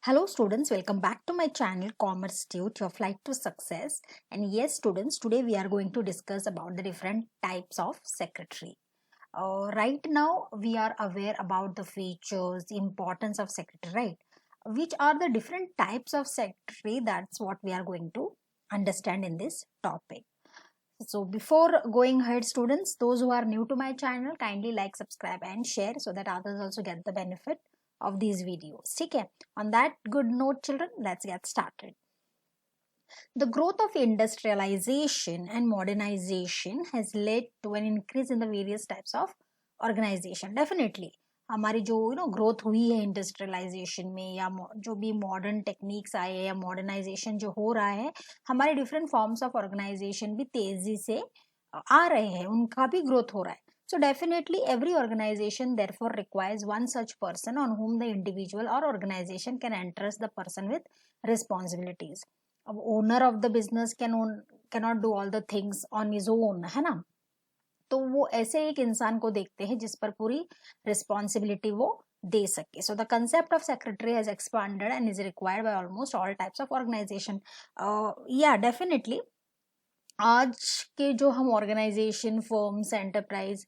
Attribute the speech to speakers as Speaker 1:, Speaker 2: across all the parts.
Speaker 1: Hello students, welcome back to my channel Commerce Tute, your flight to success. And yes students, today we are going to discuss about the different types of secretary. Right now we are aware about the features, the importance of secretary, right? Which are the different types of secretary, that's what we are going to understand in this topic. So before going ahead students, those who are new to my channel, kindly like, subscribe and share so that others also get the benefit of these videos. Okay, on that good note children, let's get started. The growth of industrialization and modernization has led to an increase in the various types of organization. Definitely हमारी जो growth हुई है industrialisation में या जो भी modern techniques आए हैं या मॉडर्नाइजेशन जो हो रहा है, हमारे डिफरेंट फॉर्म्स ऑफ ऑर्गेनाइजेशन भी तेजी से आ रहे हैं, उनका भी ग्रोथ हो रहा है. So definitely every organization therefore requires one such person on whom the individual or organization can entrust the person with responsibilities. अब owner of the business cannot do all the things on his own, है ना. तो वो ऐसे एक इंसान को देखते हैं जिस पर पूरी रिस्पॉन्सिबिलिटी वो दे सके. So the concept of secretary has expanded and is required by almost all types of organisation. या डेफिनेटली आज के जो हम ऑर्गेनाइजेशन, फर्म्स, एंटरप्राइज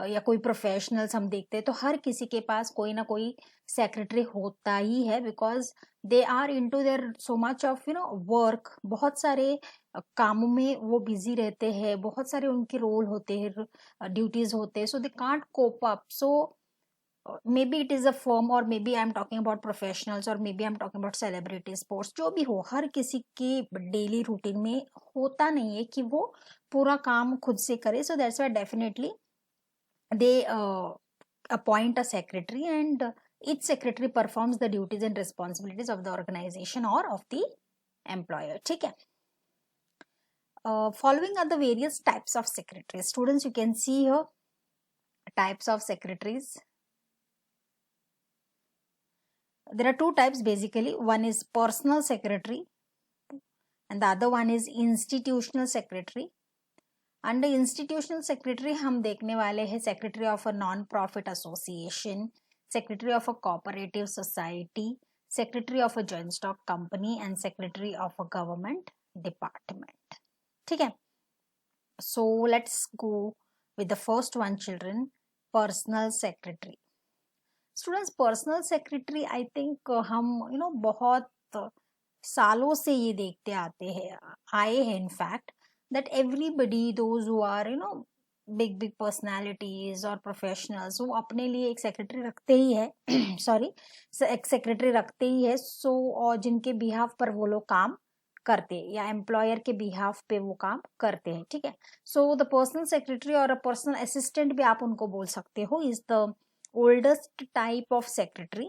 Speaker 1: या कोई प्रोफेशनल्स हम देखते हैं तो हर किसी के पास कोई ना कोई सेक्रेटरी होता ही है, because they are into there so much of work. बहुत सारे कामों में वो बिजी रहते हैं, बहुत सारे उनके रोल होते हैं, ड्यूटीज होते हैं, so they can't cope up. So maybe it is a firm or maybe I'm talking about professionals or maybe I'm talking about celebrity sports, जो भी हो, हर किसी के डेली रूटीन में होता नहीं है कि वो पूरा काम खुद से करे. So that's why definitely they appoint a secretary and each secretary performs the duties and responsibilities of the organization or of the employer. ठीक है. Following are the various types of secretaries. Students, you can see here types of secretaries. There are two types basically. One is personal secretary and the other one is institutional secretary. Under institutional secretary हम देखने वाले हैं secretary of a non-profit association, secretary of a cooperative society, secretary of a joint stock company and secretary of a government department. ठीक है. So let's go with the first one children, personal secretary. Students, personal secretary I think हम बहुत सालों से ये देखते आए हैं in fact that everybody those who are big personalities और प्रोफेशनल्स वो अपने लिए एक सेक्रेटरी रखते ही है सॉरी एक सेक्रेटरी रखते ही है. सो और जिनके बिहाफ पर वो लोग काम करते हैं या एम्प्लॉयर के बिहाफ पे वो काम करते हैं. ठीक है. सो द पर्सनल सेक्रेटरी और अ पर्सनल असिस्टेंट भी आप उनको बोल सकते हो, is the oldest type of secretary.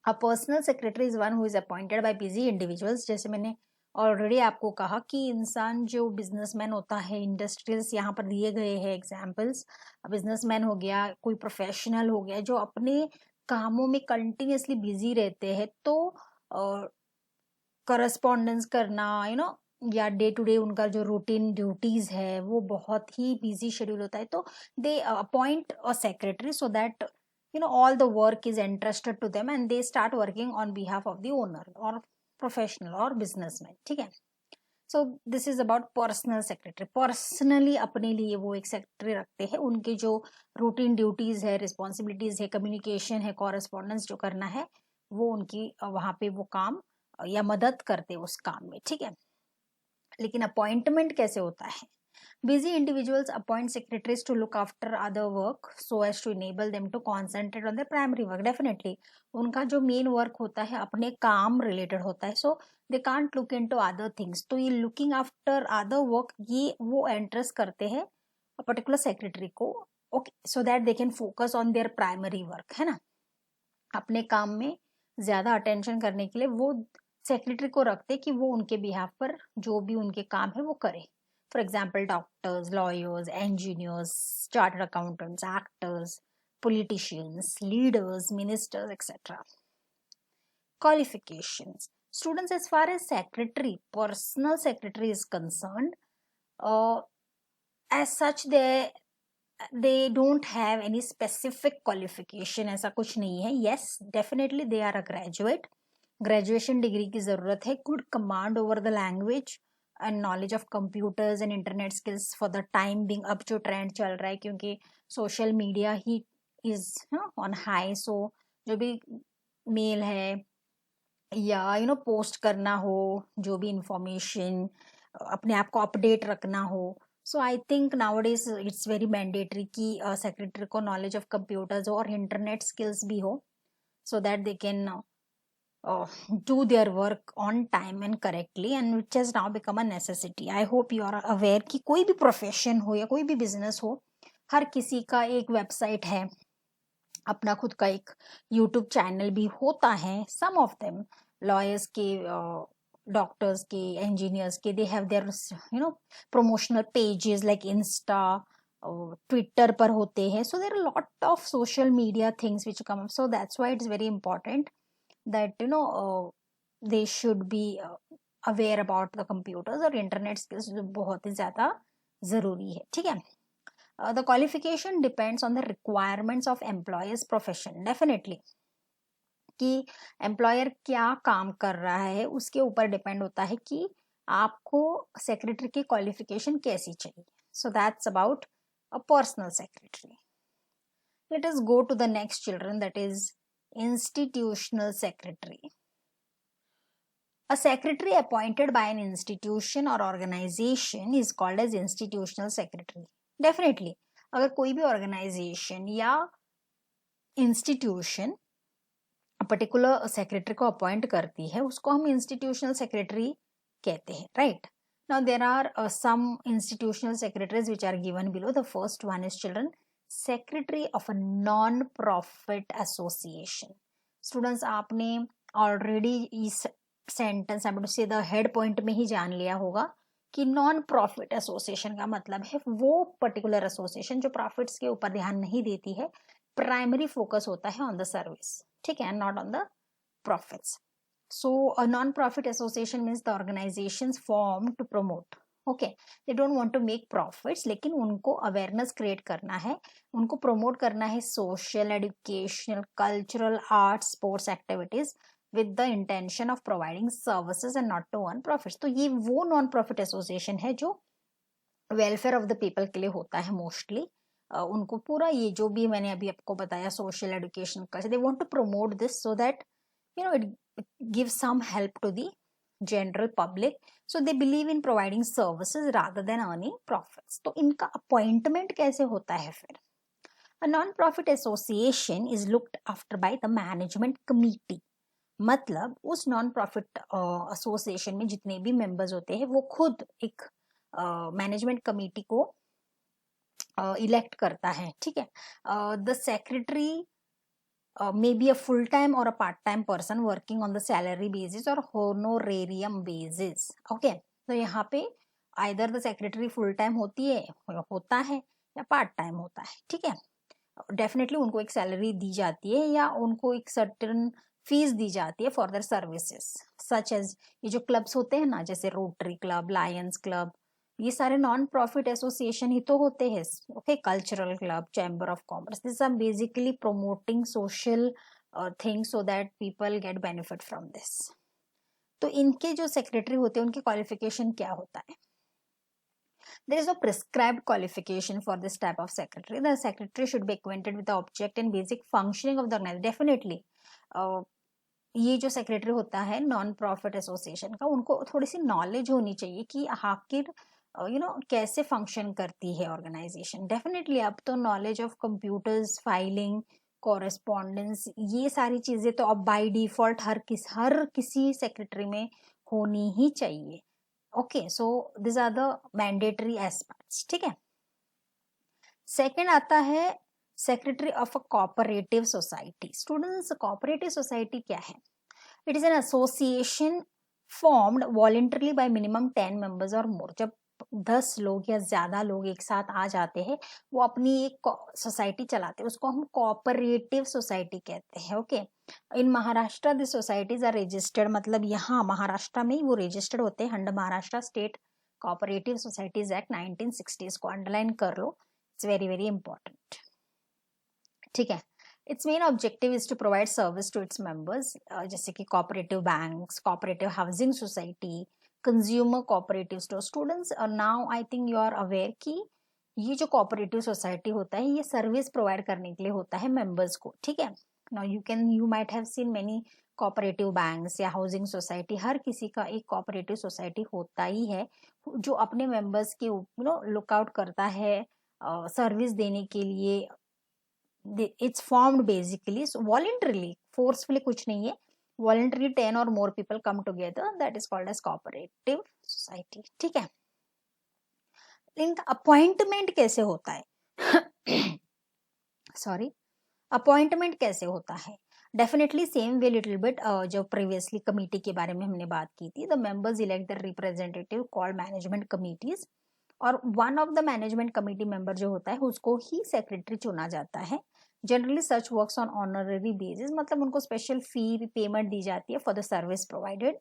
Speaker 1: A personal secretary is one who is appointed by busy individuals. जैसे मैंने ऑलरेडी आपको कहा कि इंसान जो बिजनेसमैन होता है, इंडस्ट्रियल्स यहाँ पर दिए गए हैं एग्जाम्पल्स. बिजनेसमैन हो गया, कोई प्रोफेशनल हो गया जो अपने कामों में कंटिन्यूसली बिजी रहते हैं, तो करस्पॉन्डेंस करना या डे टू डे उनका जो रूटीन ड्यूटीज है वो बहुत ही बिजी शेड्यूल होता है. तो they appoint a secretary so that all the work is entrusted to them and they start working on behalf of the owner or professional or businessman. ठीक है. So this is about personal secretary. Personally अपने लिए वो एक secretary रखते हैं. उनके जो रूटीन ड्यूटीज है, रिस्पॉन्सिबिलिटीज है, कम्युनिकेशन है, कॉरेस्पॉन्डेंस जो करना है, वो उनकी वहाँ पे वो काम या मदद करते उस काम में. ठीक है. लेकिन अपॉइंटमेंट कैसे होता है? Busy individuals appoint secretaries to look after other work so as to enable them to concentrate on their primary work. Definitely उनका जो मेन वर्क होता है अपने काम रिलेटेड होता है, so they can't look into other things. तो ये looking after other work ये वो एंट्रेस्ट करते हैं पर्टिकुलर सेक्रेटरी को, okay, so that they can focus on their primary work, है ना. अपने काम में ज्यादा अटेंशन करने के लिए वो सेक्रेटरी को रखते कि वो उनके बिहाफ पर जो भी उनके काम है वो करे. For example, doctors, lawyers, engineers, chartered accountants, actors, politicians, leaders, ministers, etc. Qualifications. Students, as far as secretary, personal secretary is concerned, as such they don't have any specific qualification. ऐसा कुछ नहीं है. Yes, definitely they are a graduate. Graduation degree की ज़रूरत है, good command over the language and knowledge of computers and internet skills for the time being. अब जो trend चल रहा है क्योंकि सोशल मीडिया ही इज ऑन हाई, सो जो भी मेल है या पोस्ट करना हो, जो भी इंफॉर्मेशन, अपने आप को अपडेट रखना हो, so I think nowadays it's very mandatory कि सेक्रेटरी को नॉलेज ऑफ कंप्यूटर्स हो और इंटरनेट स्किल्स भी हो, so that they can do their work on time and correctly, and which has now become a necessity. I hope you are aware कि कोई भी profession हो या कोई भी बिजनेस हो, हर किसी का एक वेबसाइट है, अपना खुद का एक यूट्यूब चैनल भी होता है। सम ऑफ देम लॉयर्स के, डॉक्टर्स के, इंजीनियर्स के, they have their promotional pages like Insta, Twitter पर होते हैं। So there are lot of social media things which come, so that's why it's very important that they should be aware about the computers और internet skills जो बहुत ही ज़्यादा ज़रूरी है। ठीक है, the qualification depends on the requirements of employer's profession, definitely कि employer क्या काम कर रहा है उसके ऊपर डिपेंड होता है कि आपको सेक्रेटरी की क्वालिफिकेशन कैसी चाहिए। So that's about a personal secretary. Let us go to the next children, that is institutional secretary. A secretary appointed by an institution or organization is called as institutional secretary. Definitely, अगर कोई भी organization या institution particular secretary को appoint करती है उसको हम institutional secretary कहते हैं, right? Now there are some institutional secretaries which are given below. The first one is children secretary of a non profit association. Students, आपने ऑलरेडी इस सेंटेंस से द हेड पॉइंट में ही जान लिया होगा कि नॉन प्रॉफिट एसोसिएशन का मतलब है वो पर्टिकुलर एसोसिएशन जो प्रॉफिट्स के ऊपर ध्यान नहीं देती है, प्राइमरी फोकस होता है ऑन द सर्विस, ठीक है, not on the profits. So a non profit association means the organisations form to promote, okay, they don't want to make profits, लेकिन उनको अवेयरनेस क्रिएट करना है, उनको प्रमोट करना है social, educational, cultural, arts, sports activities with the intention of providing services and not to earn profits. तो ये वो नॉन प्रॉफिट एसोसिएशन है जो वेलफेयर ऑफ द पीपल के लिए होता है मोस्टली। उनको पूरा ये जो भी मैंने अभी आपको बताया social, education, culture, they want to promote this so that it give some help to the general public, so they believe in providing services rather than earning profits. तो इनका अपॉइंटमेंट कैसे होता है फिर? A non profit association is looked after by the management committee. मतलब उस non profit association में जितने भी मेंबर्स होते हैं वो खुद एक मैनेजमेंट कमिटी को इलेक्ट करता है, ठीक है। The secretary may be a full time और a part time person working on the salary basis और होनोरेरियम बेसिस, ओके। तो यहाँ पे either the secretary full time होता है या पार्ट टाइम होता है, ठीक है। डेफिनेटली उनको एक सैलरी दी जाती है या उनको एक सर्टेन फीस दी जाती है for their services, such as ये जो क्लब्स होते हैं ना, जैसे रोटरी क्लब, लायंस क्लब, ये सारे नॉन प्रॉफिट एसोसिएशन ही तो होते हैं, okay. Cultural club, chamber of commerce, this are basically promoting social things so that people get benefit from this. तो इनके जो सेक्रेटरी होते हैं उनकी क्वालिफिकेशन क्या होता है? There is no prescribed qualification for this type of secretary. The secretary should be acquainted with the object and basic functioning of the organization. Definitely, ये जो सेक्रेटरी होता है नॉन प्रॉफिट एसोसिएशन का, उनको थोड़ी सी नॉलेज होनी चाहिए कि आखिर कैसे फंक्शन करती है ऑर्गेनाइजेशन। डेफिनेटली अब तो knowledge of computers, filing, correspondence, ये सारी चीजें तो अब बाय डिफॉल्ट हर किसी सेक्रेटरी में होनी ही चाहिए, okay. So this are the mandatory aspects, ठीक है। सेकेंड आता है secretary of a cooperative society. Students, cooperative society क्या है? It is an association formed voluntarily by minimum 10 members और मोर। जब 10 लोग या ज्यादा लोग एक साथ आ जाते हैं, वो अपनी एक सोसाइटी चलाते हैं, उसको हम कोऑपरेटिव सोसाइटी कहते हैं, okay. In Maharashtra the societies are registered, मतलब यहाँ महाराष्ट्र में ही वो रजिस्टर्ड होते हैं under Maharashtra state cooperative societies act 1960। को अंडरलाइन कर लो, इट्स वेरी वेरी इंपॉर्टेंट, ठीक है। Its main objective is to provide service to its members, जैसे कि cooperative banks, cooperative housing society, consumer cooperative store. Students, now I think you are aware कि ये जो cooperative society होता है ये सर्विस प्रोवाइड करने के लिए होता है मेंबर्स को, ठीक है. Now you might have seen many cooperative banks या housing society. हर किसी का एक cooperative society होता ही है जो अपने मेंबर्स के लुक आउट करता है सर्विस देने के लिए. It's formed basically so voluntarily, forcefully कुछ नहीं है, voluntarily 10 or more people come together, that is called as cooperative society. ठीक है. इनका अपॉइंटमेंट कैसे होता है? सॉरी, अपॉइंटमेंट कैसे होता है? Definitely same way little bit जो प्रीवियसली कमिटी के बारे में हमने बात की थी. The members elect the representative called management committees, और one of the management committee member जो होता है उसको ही सेक्रेटरी चुना जाता है. Generally such works on honorary basis, मतलब उनको स्पेशल फी पेमेंट दी जाती है for the service provided.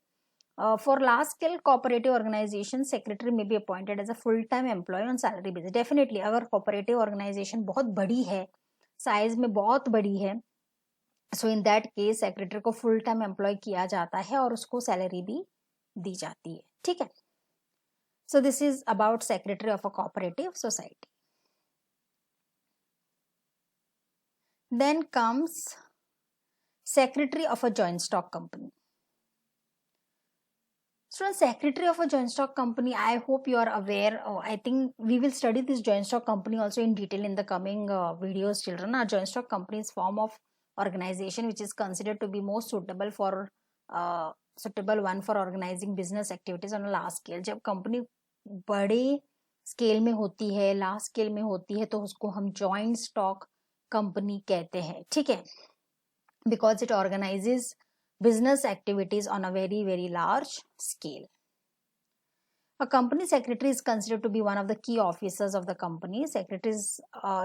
Speaker 1: For large scale cooperative organisation secretary may be appointed as a full time employ on salary basis. Definitely अगर cooperative organisation बहुत बड़ी है, size में बहुत बड़ी है, so in that case secretary को फुल टाइम एम्प्लॉय किया जाता है और उसको सैलरी भी दी जाती है. ठीक है. सो this is about secretary of a cooperative society. Then comes secretary of a joint stock company. So secretary of a joint stock company, I hope you are aware. I think we will study this joint stock company also in detail in the coming videos, children. Our joint stock company is form of organization which is considered to be most suitable one for organizing business activities on a large scale. जब company बड़े scale में होती है, large scale में होती है, तो उसको हम जॉइंट स्टॉक कंपनी कहते हैं. ठीक है. Because it organises business activities on a very very large scale. A company secretary is considered to be one of the key officers of the company. Secretary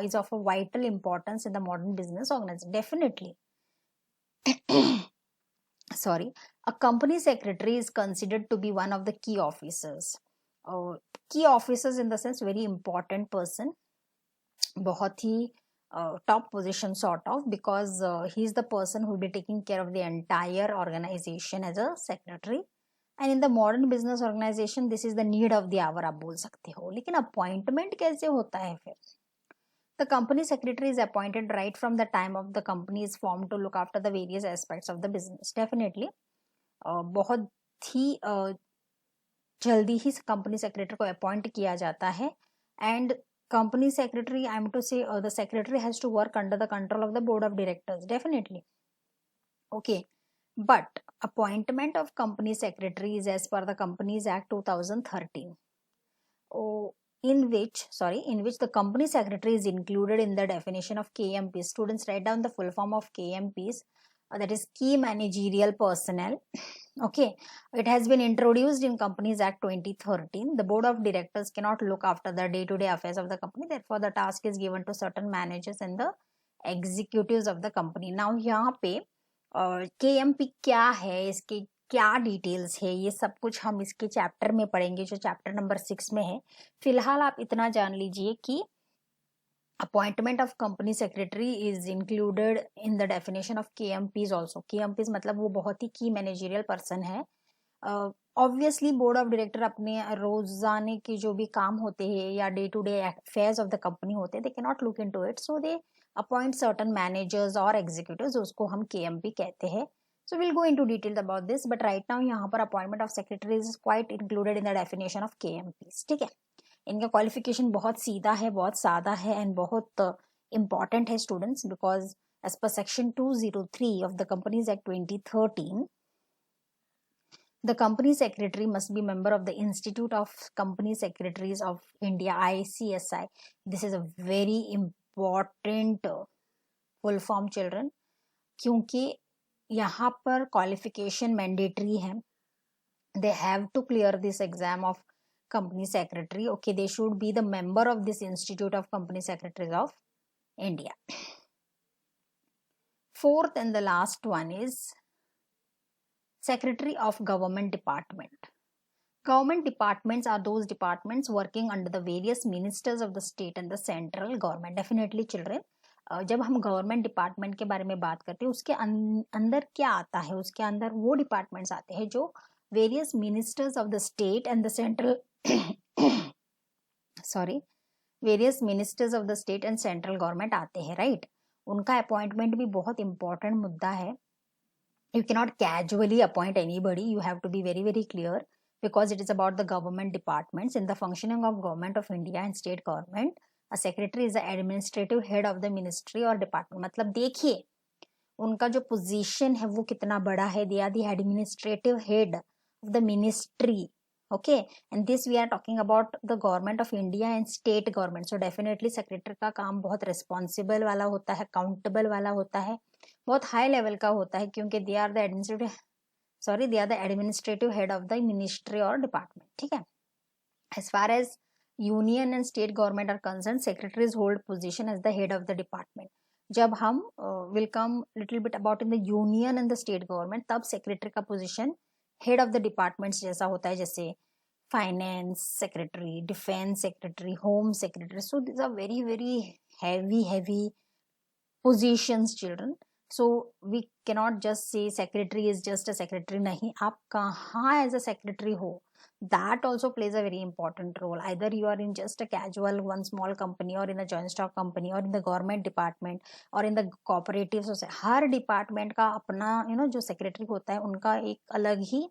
Speaker 1: is of a vital importance in the modern business organization. Definitely. Sorry. A company secretary is considered to be one of the key officers. Key officers in the sense very important person. बहुत ही top position sort of, because he is the person who will be taking care of the entire organization as a secretary. And in the modern business organization this is the need of the hour आप बोल सकते हो. लेकिन appointment कैसे होता है फिर? The company secretary is appointed right from the time of the company is formed to look after the various aspects of the business. Definitely बहुत ही जल्दी ही company secretary को appoint किया जाता है. And company secretary, I am to say the secretary has to work under the control of the board of directors. Definitely. Okay. But appointment of company secretary is as per the Companies Act 2013. In which the company secretary is included in the definition of KMPs. Students, write down the full form of KMPs. That is key managerial personnel. Okay, it has been introduced in Companies Act 2013. The board of directors cannot look after the day-to-day affairs of the company. Therefore, the task is given to certain managers and the executives of the company. Now, यहाँ पे KMP क्या है, इसके क्या details है, ये सब कुछ हम इसके चैप्टर में पढ़ेंगे जो चैप्टर नंबर 6 में है. फिलहाल आप इतना जान लीजिए कि appointment of company secretary is included in the definition of KMPs also. KMPs मतलब वो बहुत ही key managerial person है. Obviously board of director अपने रोजाने के जो भी काम होते हैं या day to day affairs of the company होते हैं, they cannot look into it, so they appoint certain managers or executives, उसको हम KMP कहते हैं. So we'll go into detail about this, but right now यहाँ पर appointment of secretary is quite included in the definition of KMPs. ठीक है. इनका qualification बहुत सीधा है, बहुत सादा है एंड बहुत इम्पॉर्टेंट है students, because as per section 203 of the companies act 2013 the company secretary must be member of the institute of company secretaries of India, ICSI. This is a very important full form children, क्योंकि यहाँ पर qualification mandatory है. They have to clear this exam of company secretary. Okay, they should be the member of this institute of company secretaries of India. Fourth and the last one is secretary of government department. Government departments are those departments working under the various ministers of the state and the central government. Definitely children, जब हम government department के बारे में बात करते हैं उसके अंदर क्या आता है, उसके अंदर वो डिपार्टमेंट्स आते हैं जो various ministers of the state and the central sorry various ministers of the state and central government आते हैं, राइट। उनका अपॉइंटमेंट भी बहुत इंपॉर्टेंट मुद्दा है। You cannot casually appoint anybody. You have to be very, very clear because it is about the government departments. In the functioning of government of India and state government, a secretary is the administrative head of the ministry or department. मतलब देखिए उनका जो position है वो कितना बड़ा है। They are the administrative head of the ministry. Okay, and this we are talking about the government of India and state government. So definitely secretary का काम बहुत responsible वाला होता है, accountable वाला होता है, बहुत हाई लेवल का होता है क्योंकि they are the administrative head of the ministry और डिपार्टमेंट, ठीक है। As far as union and state government are concern, secretaries hold position as the head of the department. जब हम will come little bit about in the union and the state government, तब secretary का position head of the departments जैसा होता है, जैसे finance secretary, defence secretary, home secretary. So this are very very heavy positions, children. So we cannot just say secretary is just a secretary. नहीं, आप कहाँ as a secretary हो, that also plays a very important role. Either you are in just a casual one small company or in a joint stock company or in the government department or in the cooperative society. Her department का अपना जो secretary होता है उनका एक अलग ही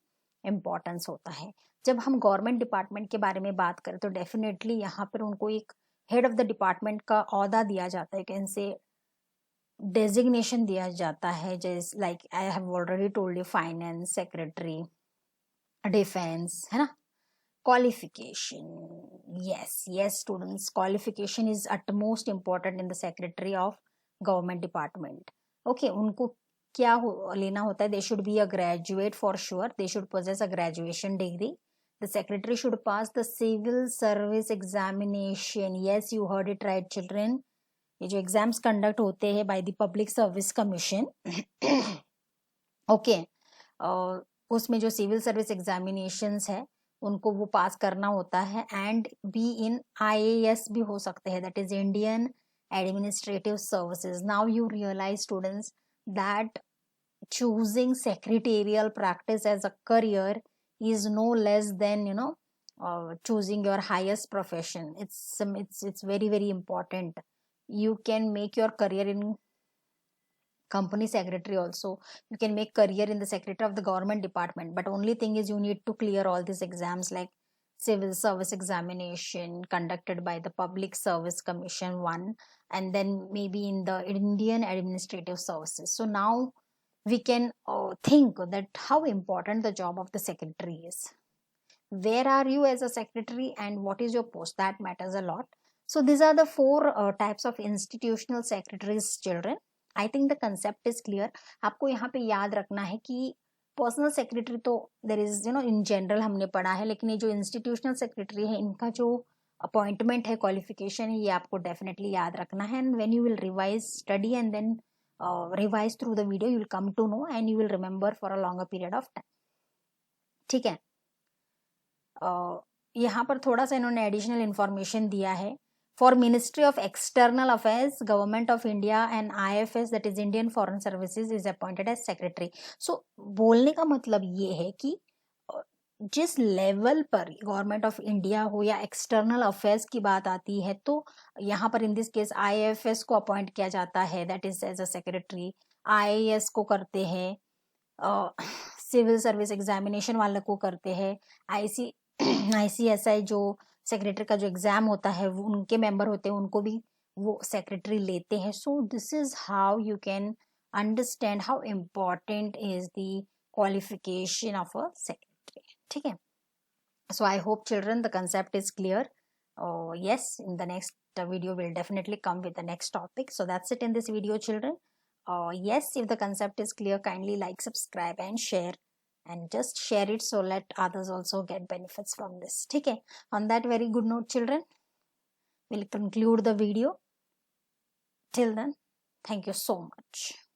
Speaker 1: importance होता है। जब हम गवर्नमेंट डिपार्टमेंट के बारे में बात करें तो डेफिनेटली यहाँ पर उनको एक हेड ऑफ द डिपार्टमेंट का ओहदा दिया जाता है, कैन से डेजिग्नेशन दिया जाता है, जैसे like I have already told you, finance secretary, defence, है ना। Qualification, yes students, qualification is utmost important in the secretary of government department. Okay, उनको क्या लेना होता है, they should be a graduate for sure, they should possess a graduation degree, the secretary should pass the civil service examination. Yes, you heard it right children, ये जो exams conduct होते हैं by the public service commission, okay, उसमें जो civil service examinations है उनको वो पास करना होता है, एंड बी इन IAS भी हो सकते हैं, that is Indian administrative services. Now you realise students that choosing secretarial practice as a career is no less than choosing your highest profession. It's very very important. You can make your career in company secretary also, you can make career in the secretary of the government department, but only thing is you need to clear all these exams like civil service examination conducted by the public service commission one, and then maybe in the Indian administrative services. So now we can think that how important the job of the secretary is. Where are you as a secretary and what is your post, that matters a lot. So these are the four types of institutional secretaries, children. I think the concept is clear. आपको यहाँ पे याद रखना है कि personal secretary तो there is in general हमने पढ़ा है, लेकिन ये जो इंस्टीट्यूशनल सेक्रेटरी है इनका जो अपॉइंटमेंट है, क्वालिफिकेशन है, ये आपको डेफिनेटली याद रखना है। And when you will revise study and then revise through the video, you will come to know and you will remember for a longer period of time, ठीक है। यहाँ पर थोड़ा सा इन्होंने एडिशनल इंफॉर्मेशन दिया है। For ministry of external affairs, government of India and IFS that is Indian foreign services is appointed as secretary. So बोलने का मतलब ये है कि जिस लेवल पर गवर्नमेंट ऑफ इंडिया हो या एक्सटर्नल अफेयर्स की बात आती है, तो यहाँ पर इन दिस केस IFS को अपॉइंट किया जाता है, that is as a secretary. IAS को करते हैं, सिविल सर्विस एग्जामिनेशन वाले को करते हैं, ICSI जो सेक्रेटरी का जो एग्जाम होता है वो उनके मेंबर होते हैं, उनको भी वो सेक्रेटरी लेते हैं। So this is how you can understand how important is the qualification of a secretary, ठीक है। So I hope children the concept is clear. Yes, in the next video we'll definitely come with the next topic. So that's it in this video, children. Yes, if the concept is clear, kindly like, subscribe and share, and just share it so let others also get benefits from this. Okay, on that very good note, children, we'll conclude the video. Till then, thank you so much.